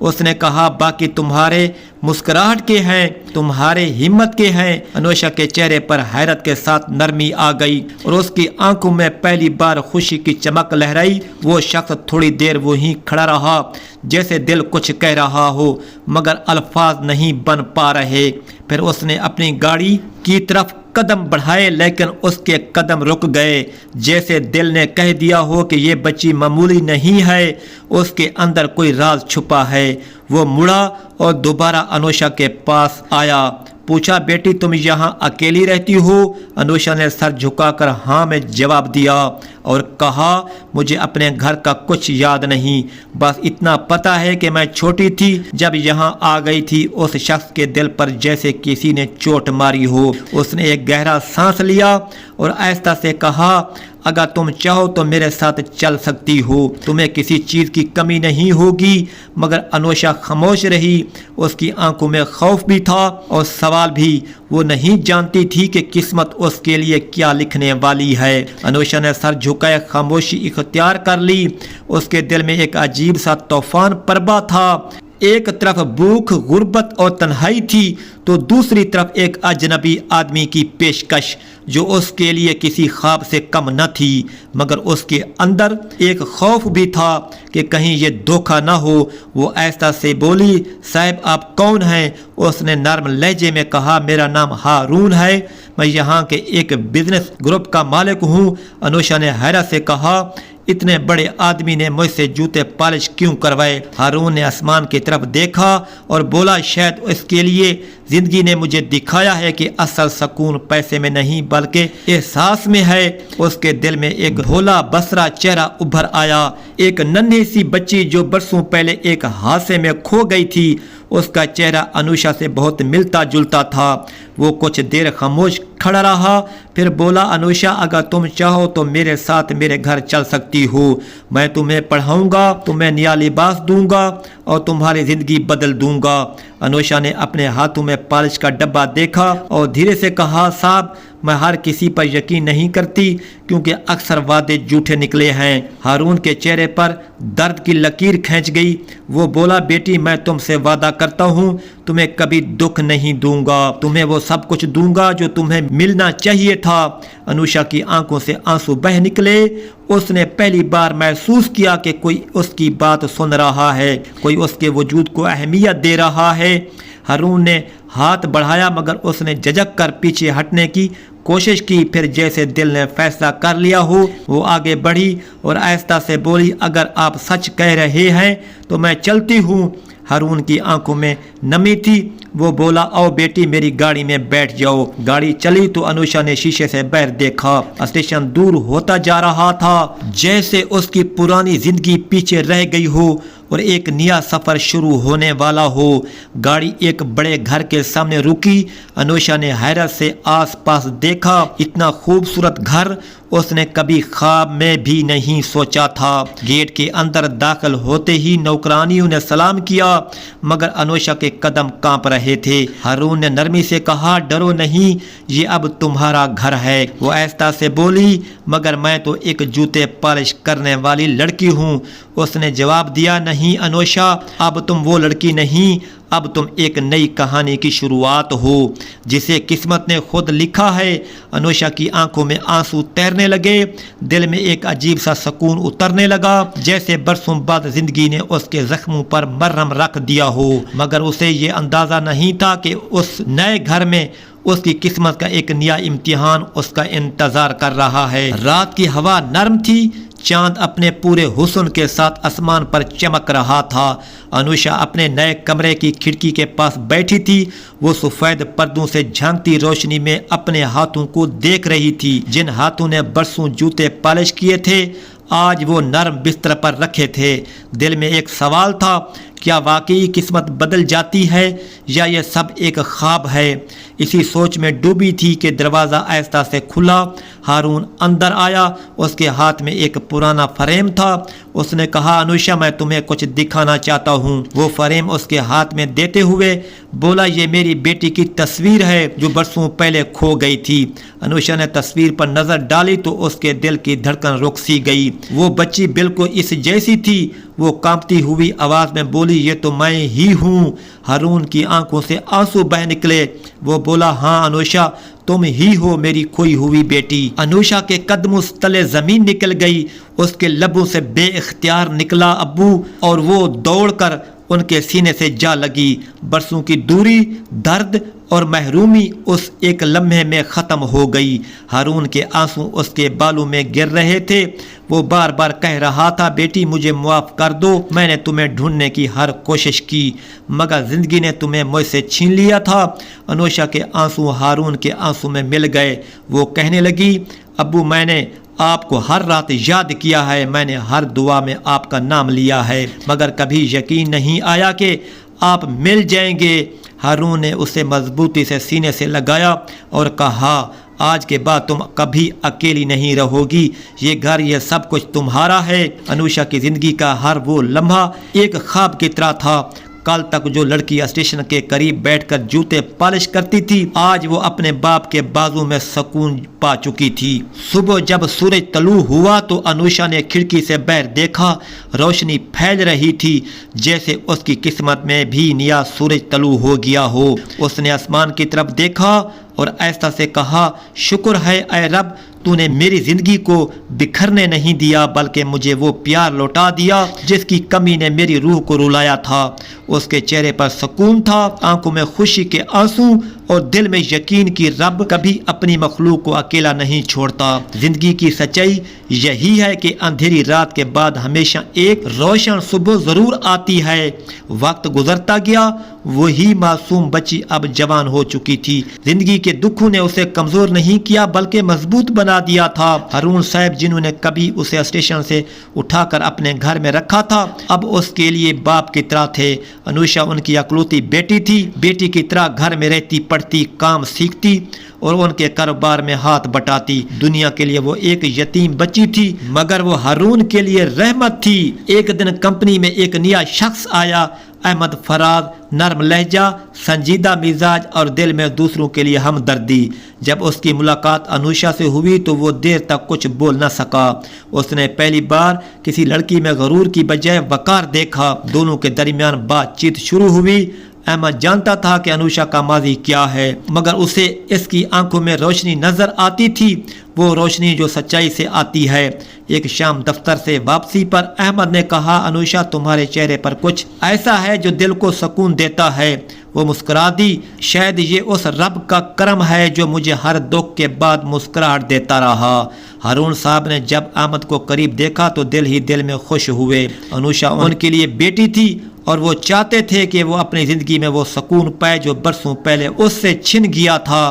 اس نے کہا باقی تمہارے مسکراہٹ کے ہیں، تمہارے ہمت کے ہیں۔ انوشا کے چہرے پر حیرت کے ساتھ نرمی آ گئی اور اس کی آنکھوں میں پہلی بار خوشی کی چمک لہرائی۔ وہ شخص تھوڑی دیر وہیں کھڑا رہا جیسے دل کچھ کہہ رہا ہو مگر الفاظ نہیں بن پا رہے۔ پھر اس نے اپنی گاڑی کی طرف قدم بڑھائے لیکن اس کے قدم رک گئے، جیسے دل نے کہہ دیا ہو کہ یہ بچی معمولی نہیں ہے، اس کے اندر کوئی راز چھپا ہے۔ وہ مڑا اور دوبارہ انوشا کے پاس آیا، پوچھا بیٹی تم یہاں اکیلی رہتی ہو؟ انوشا نے سر جھکا کر ہاں میں جواب دیا اور کہا مجھے اپنے گھر کا کچھ یاد نہیں، بس اتنا پتہ ہے کہ میں چھوٹی تھی جب یہاں آ گئی تھی۔ اس شخص کے دل پر جیسے کسی نے چوٹ ماری ہو۔ اس نے ایک گہرا سانس لیا اور آہستہ سے کہا اگر تم چاہو تو میرے ساتھ چل سکتی ہو، تمہیں کسی چیز کی کمی نہیں ہوگی۔ مگر انوشا خاموش رہی، اس کی آنکھوں میں خوف بھی تھا اور سوال بھی۔ وہ نہیں جانتی تھی کہ قسمت اس کے لیے کیا لکھنے والی ہے۔ انوشا نے سر جھکائے خاموشی اختیار کر لی۔ اس کے دل میں ایک عجیب سا طوفان پربا تھا۔ ایک طرف بھوک، غربت اور تنہائی تھی تو دوسری طرف ایک اجنبی آدمی کی پیشکش جو اس کے لیے کسی خواب سے کم نہ تھی۔ مگر اس کے اندر ایک خوف بھی تھا کہ کہیں یہ دھوکہ نہ ہو۔ وہ آہستہ سے بولی صاحب آپ کون ہیں؟ اس نے نرم لہجے میں کہا میرا نام ہارون ہے، میں یہاں کے ایک بزنس گروپ کا مالک ہوں۔ انوشا نے حیرت سے کہا اتنے بڑے آدمی نے مجھ سے جوتے پالش کیوں کروائے؟ ہارون نے آسمان کی طرف دیکھا اور بولا شاید اس کے لیے زندگی نے مجھے دکھایا ہے کہ اصل سکون پیسے میں نہیں بلکہ احساس میں ہے۔ اس کے دل میں ایک بھولا بسرا چہرہ ابھر آیا، ایک ننھی سی بچی جو برسوں پہلے ایک حادثے میں کھو گئی تھی۔ اس کا چہرہ انوشا سے بہت ملتا جلتا تھا۔ وہ کچھ دیر خاموش کھڑا رہا پھر بولا انوشا اگر تم چاہو تو میرے ساتھ میرے گھر چل سکتی ہو، میں تمہیں پڑھاؤں گا، تمہیں نیا لباس دوں گا اور تمہاری زندگی بدل دوں گا۔ انوشا نے اپنے ہاتھوں میں پالش کا ڈبہ دیکھا اور دھیرے سے کہا صاحب میں ہر کسی پر یقین نہیں کرتی کیونکہ اکثر وعدے جھوٹے نکلے ہیں۔ ہارون کے چہرے پر درد کی لکیر کھینچ گئی۔ وہ بولا بیٹی میں تم سے وعدہ کرتا ہوں تمہیں کبھی دکھ نہیں دوں گا، تمہیں وہ سب کچھ دوں گا جو تمہیں ملنا چاہیے تھا۔ انوشا کی آنکھوں سے آنسو بہہ نکلے۔ اس نے پہلی بار محسوس کیا کہ کوئی اس کی بات سن رہا ہے، کوئی اس کے وجود کو اہمیت دے رہا ہے۔ ہارون نے ہاتھ بڑھایا مگر اس نے جھجک کر پیچھے ہٹنے کی کوشش کی، پھر جیسے دل نے فیصلہ کر لیا ہو وہ آگے بڑھی اور آہستہ سے بولی اگر آپ سچ کہہ رہے ہیں تو میں چلتی ہوں۔ ہارون کی آنکھوں میں نمی تھی۔ وہ بولا آؤ بیٹی میری گاڑی میں بیٹھ جاؤ۔ گاڑی چلی تو انوشا نے شیشے سے باہر دیکھا، اسٹیشن دور ہوتا جا رہا تھا جیسے اس کی پرانی زندگی پیچھے رہ گئی ہو اور ایک نیا سفر شروع ہونے والا ہو۔ گاڑی ایک بڑے گھر کے سامنے رکی۔ انوشا نے حیرت سے آس پاس دیکھا، اتنا خوبصورت گھر اس نے کبھی خواب میں بھی نہیں سوچا تھا۔ گیٹ کے اندر داخل ہوتے ہی نوکرانیوں نے سلام کیا مگر انوشا کے قدم کانپ رہے تھے۔ ہارون نے نرمی سے کہا ڈرو نہیں، یہ اب تمہارا گھر ہے۔ وہ آہستہ سے بولی مگر میں تو ایک جوتے پالش کرنے والی لڑکی ہوں۔ اس نے جواب دیا نہیں انوشا اب تم وہ لڑکی نہیں، اب تم ایک نئی کہانی کی شروعات ہو جسے قسمت نے خود لکھا ہے۔ انوشا کی آنکھوں میں آنسو تیرنے لگے، دل میں ایک عجیب سا سکون اترنے لگا جیسے برسوں بعد زندگی نے اس کے زخموں پر مرہم رکھ دیا ہو۔ مگر اسے یہ اندازہ نہیں تھا کہ اس نئے گھر میں اس کی قسمت کا ایک نیا امتحان اس کا انتظار کر رہا ہے۔ رات کی ہوا نرم تھی، چاند اپنے پورے حسن کے ساتھ آسمان پر چمک رہا تھا۔ انوشا اپنے نئے کمرے کی کھڑکی کے پاس بیٹھی تھی۔ وہ سفید پردوں سے جھانکتی روشنی میں اپنے ہاتھوں کو دیکھ رہی تھی جن ہاتھوں نے برسوں جوتے پالش کیے تھے آج وہ نرم بستر پر رکھے تھے۔ دل میں ایک سوال تھا، کیا واقعی قسمت بدل جاتی ہے یا یہ سب ایک خواب ہے؟ اسی سوچ میں ڈوبی تھی کہ دروازہ آہستہ سے کھلا۔ ہارون اندر آیا، اس کے ہاتھ میں ایک پرانا فریم تھا۔ اس نے کہا انوشا میں تمہیں کچھ دکھانا چاہتا ہوں۔ وہ فریم اس کے ہاتھ میں دیتے ہوئے بولا یہ میری بیٹی کی تصویر ہے جو برسوں پہلے کھو گئی تھی۔ انوشا نے تصویر پر نظر ڈالی تو اس کے دل کی دھڑکن رک سی گئی۔ وہ بچی بالکل اس جیسی تھی، وہ کانپتی ہوئی آواز میں بولی یہ تو میں ہی ہوں۔ ہارون کی آنکھوں سے آنسو بہہ نکلے۔ وہ بولا ہاں انوشا تم ہی ہو میری کھوئی ہوئی بیٹی۔ انوشا کے قدموں تلے زمین نکل گئی، اس کے لبوں سے بے اختیار نکلا ابو، اور وہ دوڑ کر ان کے سینے سے جا لگی۔ برسوں کی دوری، درد اور محرومی اس ایک لمحے میں ختم ہو گئی۔ ہارون کے آنسو اس کے بالوں میں گر رہے تھے۔ وہ بار بار کہہ رہا تھا بیٹی مجھے معاف کر دو، میں نے تمہیں ڈھونڈنے کی ہر کوشش کی مگر زندگی نے تمہیں مجھ سے چھین لیا تھا۔ انوشا کے آنسو ہارون کے آنسو میں مل گئے۔ وہ کہنے لگی ابو میں نے آپ کو ہر رات یاد کیا ہے، میں نے ہر دعا میں آپ کا نام لیا ہے، مگر کبھی یقین نہیں آیا کہ آپ مل جائیں گے۔ ہارون نے اسے مضبوطی سے سینے سے لگایا اور کہا آج کے بعد تم کبھی اکیلی نہیں رہو گی، یہ گھر یہ سب کچھ تمہارا ہے۔ انوشا کی زندگی کا ہر وہ لمحہ ایک خواب کی طرح تھا۔ کل تک جو لڑکی اسٹیشن کے قریب بیٹھ کر جوتے پالش کرتی تھی، آج وہ اپنے باپ کے بازو میں سکون پا چکی تھی۔ صبح جب سورج طلوع ہوا تو انوشا نے کھڑکی سے باہر دیکھا، روشنی پھیل رہی تھی جیسے اس کی قسمت میں بھی نیا سورج طلوع ہو گیا ہو۔ اس نے آسمان کی طرف دیکھا اور ایسا سے کہا شکر ہے اے رب تو نے میری زندگی کو بکھرنے نہیں دیا بلکہ مجھے وہ پیار لوٹا دیا جس کی کمی نے میری روح کو رلایا تھا۔ اس کے چہرے پر سکون تھا، آنکھوں میں خوشی کے آنسو اور دل میں یقین کی رب کبھی اپنی مخلوق کو اکیلا نہیں چھوڑتا۔ زندگی کی سچائی یہی ہے کہ اندھیری رات کے بعد ہمیشہ ایک روشن صبح ضرور آتی ہے۔ وقت گزرتا گیا، وہی معصوم بچی اب جوان ہو چکی تھی۔ زندگی کے دکھوں نے اسے کمزور نہیں کیا بلکہ مضبوط بنا دیا تھا۔ ہارون صاحب جنہوں نے کبھی اسے اسٹیشن سے اٹھا کر اپنے گھر میں رکھا تھا اب اس کے لیے باپ کی طرح تھے۔ انوشا ان کی اکلوتی بیٹی تھی، بیٹی کی طرح گھر میں رہتی پڑھتی کام سیکھتی اور ان کے کاروبار میں ہاتھ بٹاتی۔ دنیا کے لیے وہ ایک یتیم بچی تھی مگر وہ ہارون کے لیے رحمت تھی۔ ایک دن کمپنی میں ایک نیا شخص آیا، احمد فراز، نرم لہجہ، سنجیدہ مزاج اور دل میں دوسروں کے لیے ہمدردی۔ جب اس کی ملاقات انوشا سے ہوئی تو وہ دیر تک کچھ بول نہ سکا۔ اس نے پہلی بار کسی لڑکی میں غرور کی بجائے وقار دیکھا۔ دونوں کے درمیان بات چیت شروع ہوئی۔ احمد جانتا تھا کہ انوشا کا ماضی کیا ہے مگر اسے اس کی آنکھوں میں روشنی نظر آتی تھی، وہ روشنی جو سچائی سے آتی ہے۔ ایک شام دفتر سے واپسی پر احمد نے کہا انوشا تمہارے چہرے پر کچھ ایسا ہے جو دل کو سکون دیتا ہے۔ وہ مسکرا دی، شاید یہ اس رب کا کرم ہے جو مجھے ہر دکھ کے بعد مسکراہٹ دیتا رہا۔ ہارون صاحب نے جب احمد کو قریب دیکھا تو دل ہی دل میں خوش ہوئے۔ انوشا ان کے لیے بیٹی تھی اور وہ چاہتے تھے کہ وہ اپنی زندگی میں وہ سکون پائے جو برسوں پہلے اس سے چھن گیا تھا۔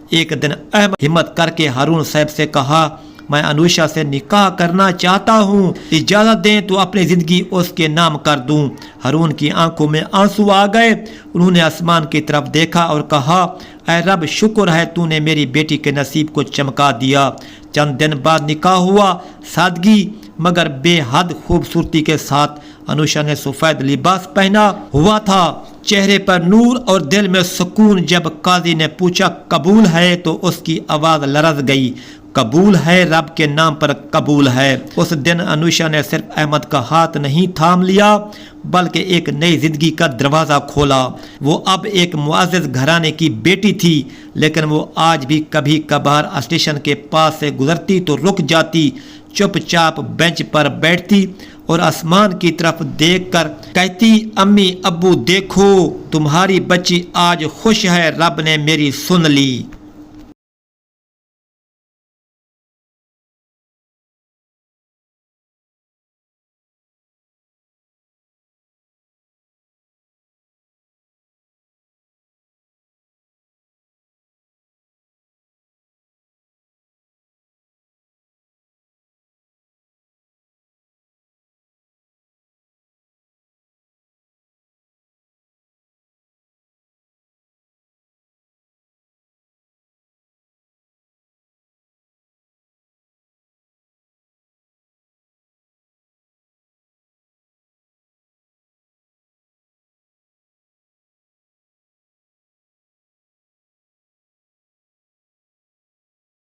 ایک دن احمد ہمت کر کے ہارون صاحب سے کہا میں انوشا سے نکاح کرنا چاہتا ہوں، اجازت دیں تو اپنی زندگی اس کے نام کر دوں۔ ہارون کی آنکھوں میں آنسو آ گئے، انہوں نے آسمان کی طرف دیکھا اور کہا اے رب شکر ہے تو نے میری بیٹی کے نصیب کو چمکا دیا۔ چند دن بعد نکاح ہوا، سادگی مگر بے حد خوبصورتی کے ساتھ۔ انوشا نے سفید لباس پہنا ہوا تھا، چہرے پر نور اور دل میں سکون۔ جب قاضی نے پوچھا قبول ہے تو اس کی آواز لرز گئی، قبول ہے، رب کے نام پر قبول ہے۔ اس دن انوشا نے صرف احمد کا ہاتھ نہیں تھام لیا بلکہ ایک نئی زندگی کا دروازہ کھولا۔ وہ اب ایک معزز گھرانے کی بیٹی تھی لیکن وہ آج بھی کبھی کبھار اسٹیشن کے پاس سے گزرتی تو رک جاتی، چپ چاپ بینچ پر بیٹھتی اور آسمان کی طرف دیکھ کر کہتی امی ابو دیکھو تمہاری بچی آج خوش ہے، رب نے میری سن لی۔